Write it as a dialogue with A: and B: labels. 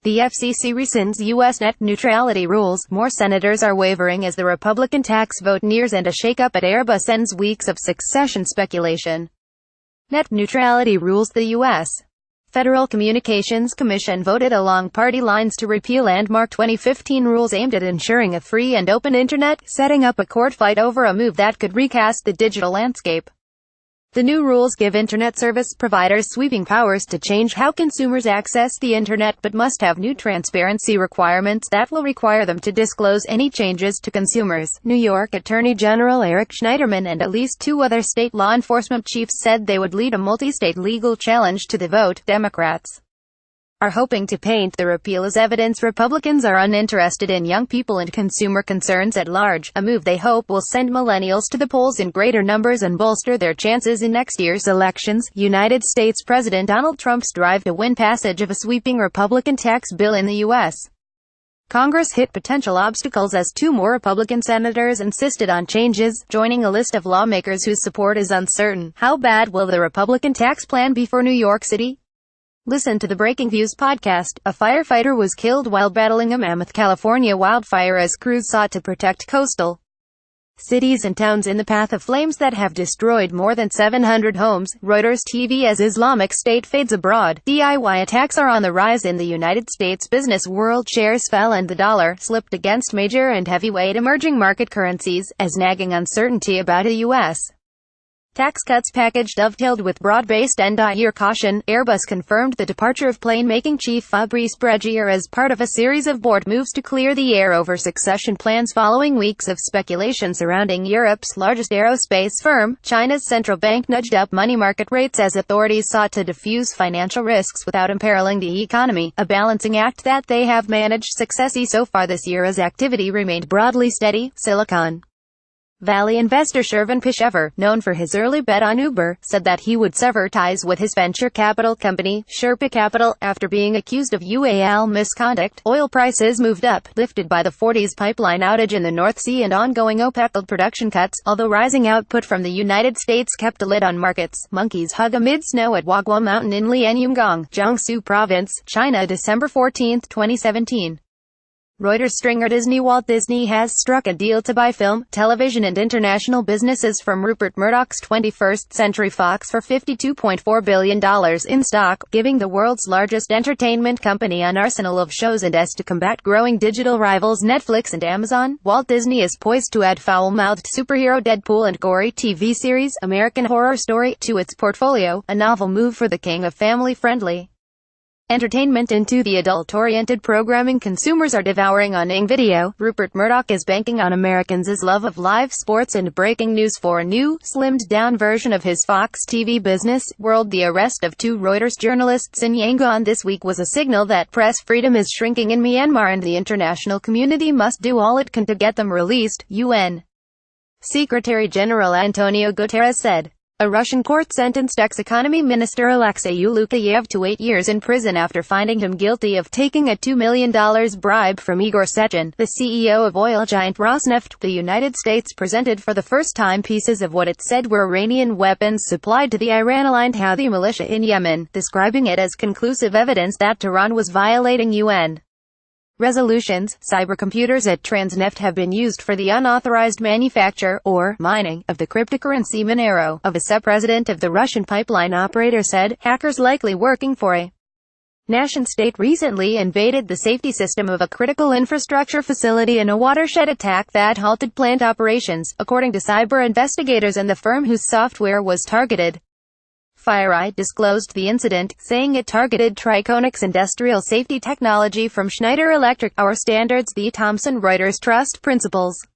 A: The FCC rescinds U.S. net neutrality rules. More senators are wavering as the Republican tax vote nears, and a shakeup at Airbus ends weeks of succession speculation. Net neutrality rules. The U.S. Federal Communications Commission voted along party lines to repeal and mark 2015 rules aimed at ensuring a free and open internet, setting up a court fight over a move that could recast the digital landscape. The new rules give internet service providers sweeping powers to change how consumers access the internet, but must have new transparency requirements that will require them to disclose any changes to consumers. New York Attorney General Eric Schneiderman and at least two other state law enforcement chiefs said they would lead a multi-state legal challenge to the vote. Democrats are hoping to paint the repeal as evidence Republicans are uninterested in young people and consumer concerns at large, a move they hope will send millennials to the polls in greater numbers and bolster their chances in next year's elections. United States President Donald Trump's drive to win passage of a sweeping Republican tax bill in the U.S. Congress hit potential obstacles as two more Republican senators insisted on changes, joining a list of lawmakers whose support is uncertain. How bad will the Republican tax plan be for New York City? Listen to the Breaking Views podcast. A firefighter was killed while battling a Mammoth, California wildfire as crews sought to protect coastal cities and towns in the path of flames that have destroyed more than 700 homes. Reuters TV. As Islamic State fades abroad, DIY attacks are on the rise in the United States business world. Shares fell and the dollar slipped against major and heavyweight emerging market currencies, as nagging uncertainty about a U.S. tax cuts package dovetailed with broad-based end-of-year caution. Airbus confirmed the departure of plane-making chief Fabrice Bregier as part of a series of board moves to clear the air over succession plans following weeks of speculation surrounding Europe's largest aerospace firm. China's central bank nudged up money market rates as authorities sought to diffuse financial risks without imperiling the economy, a balancing act that they have managed successfully so far this year as activity remained broadly steady. Silicon Valley investor Shervin Pishever, known for his early bet on Uber, said that he would sever ties with his venture capital company, Sherpa Capital, after being accused of UAL misconduct. Oil prices moved up, lifted by the 40s pipeline outage in the North Sea and ongoing OPEC production cuts, although rising output from the United States kept a lid on markets. Monkeys hug amid snow at Wagwa Mountain in Lianyungang, Jiangsu Province, China. December 14, 2017. Reuters. Stringer Disney. Walt Disney has struck a deal to buy film, television and international businesses from Rupert Murdoch's 21st Century Fox for $52.4 billion in stock, giving the world's largest entertainment company an arsenal of shows and to combat growing digital rivals Netflix and Amazon. Walt Disney is poised to add foul-mouthed superhero Deadpool and gory TV series American Horror Story to its portfolio, a novel move for the king of family-friendly entertainment into the adult-oriented programming consumers are devouring on Video. Rupert Murdoch is banking on Americans' love of live sports and breaking news for a new, slimmed-down version of his Fox TV business world. The arrest of two Reuters journalists in Yangon this week was a signal that press freedom is shrinking in Myanmar, and the international community must do all it can to get them released, UN Secretary General Antonio Guterres said. A Russian court sentenced ex-economy minister Alexei Ulukayev to 8 years in prison after finding him guilty of taking a $2 million bribe from Igor Sechin, the CEO of oil giant Rosneft. The United States presented for the first time pieces of what it said were Iranian weapons supplied to the Iran-aligned Houthi militia in Yemen, describing it as conclusive evidence that Tehran was violating UN resolutions. Cybercomputers at Transneft have been used for the unauthorized manufacture, or mining, of the cryptocurrency Monero, a vice-president of the Russian pipeline operator said. Hackers likely working for a nation-state recently invaded the safety system of a critical infrastructure facility in a watershed attack that halted plant operations, according to cyber investigators and the firm whose software was targeted. FireEye disclosed the incident, saying it targeted Triconix industrial safety technology from Schneider Electric. Our standards. The Thomson Reuters Trust Principles